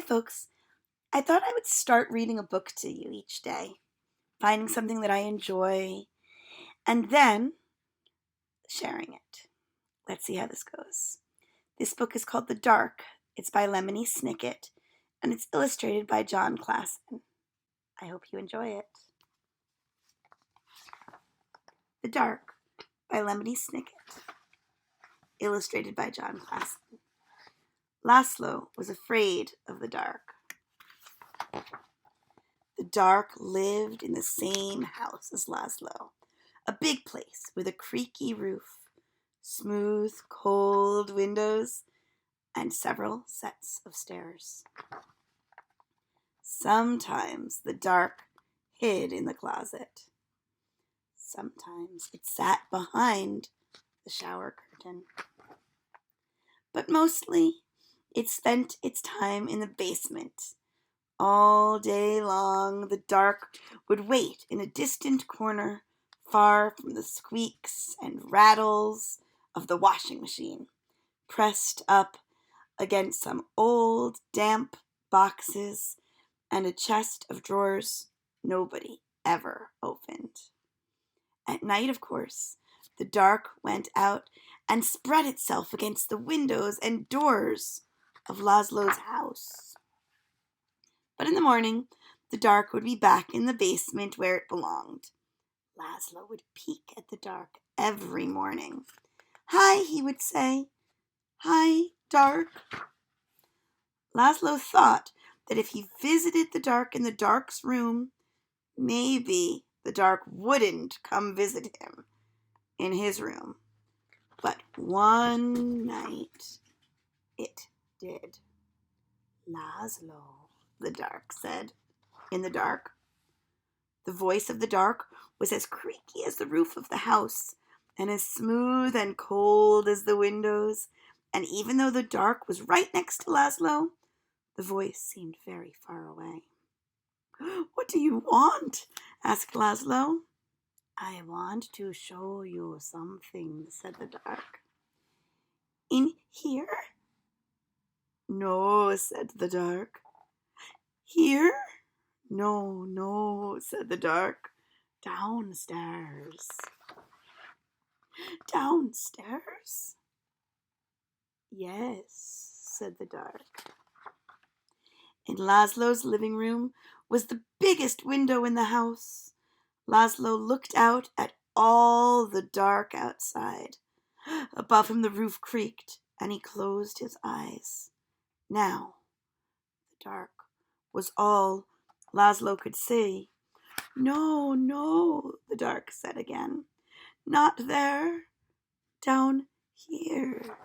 Hi, folks. I thought I would start reading a book to you each day, finding something that I enjoy, and then sharing it. Let's see how this goes. This book is called The Dark. It's by Lemony Snicket, and it's illustrated by Jon Klassen. I hope you enjoy it. The Dark by Lemony Snicket, illustrated by Jon Klassen. Laszlo was afraid of the dark. The dark lived in the same house as Laszlo, a big place with a creaky roof, smooth, cold windows, and several sets of stairs. Sometimes the dark hid in the closet. Sometimes it sat behind the shower curtain. But mostly it spent its time in the basement. All day long, the dark would wait in a distant corner, far from the squeaks and rattles of the washing machine, pressed up against some old, damp boxes and a chest of drawers nobody ever opened. At night, of course, the dark went out and spread itself against the windows and doors of Laszlo's house. But in the morning, the dark would be back in the basement where it belonged. Laszlo would peek at the dark every morning. "Hi," he would say. "Hi, dark." Laszlo thought that if he visited the dark in the dark's room, maybe the dark wouldn't come visit him in his room. But one night it did. "Laszlo," the dark said, in the dark. The voice of the dark was as creaky as the roof of the house, and as smooth and cold as the windows, and even though the dark was right next to Laszlo, the voice seemed very far away. "What do you want?" asked Laszlo. "I want to show you something," said the dark. "In here?" "No," said the dark. "Here?" "No, no," said the dark. "Downstairs." "Downstairs?" "Yes," said the dark. In Laszlo's living room was the biggest window in the house. Laszlo looked out at all the dark outside. Above him the roof creaked, and he closed his eyes. Now the dark was all Laszlo could see. "No, no," the dark said again. "Not there. Down here."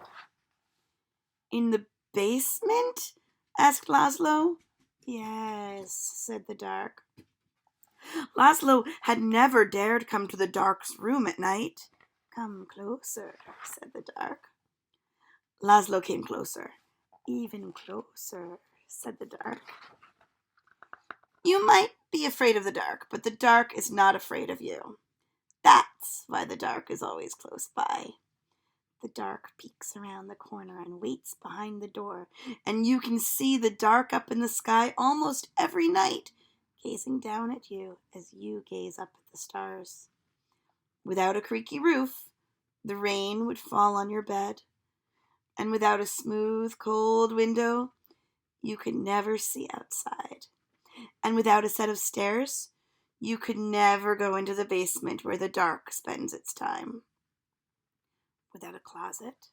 "In the basement?" asked Laszlo. "Yes," said the dark. Laszlo had never dared come to the dark's room at night. "Come closer," said the dark. Laszlo came closer. "Even closer," said the dark. You might be afraid of the dark, but the dark is not afraid of you. That's why the dark is always close by. The dark peeks around the corner and waits behind the door, and you can see the dark up in the sky almost every night, gazing down at you as you gaze up at the stars. Without a creaky roof, the rain would fall on your bed, and without a smooth, cold window, you could never see outside. And without a set of stairs, you could never go into the basement where the dark spends its time. Without a closet,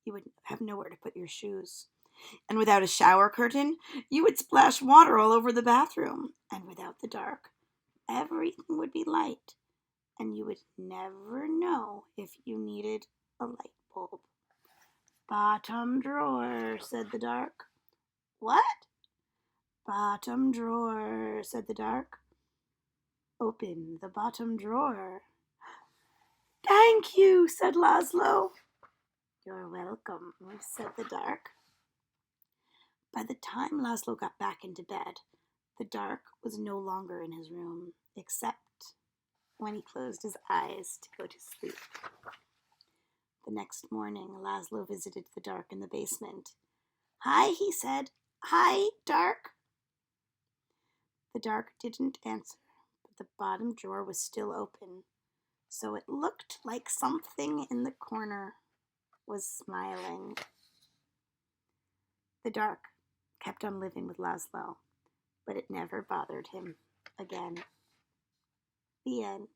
you would have nowhere to put your shoes. And without a shower curtain, you would splash water all over the bathroom. And without the dark, everything would be light, and you would never know if you needed a light bulb. "Bottom drawer," said the dark. "What?" "Bottom drawer," said the dark. "Open the bottom drawer." "Thank you," said Laszlo. "You're welcome," said the dark. By the time Laszlo got back into bed, the dark was no longer in his room, except when he closed his eyes to go to sleep. The next morning, Laszlo visited the dark in the basement. "Hi," he said. Hi, Dark. The Dark didn't answer, but the bottom drawer was still open, so it looked like something in the corner was smiling. The Dark kept on living with Laszlo, but it never bothered him again. The end.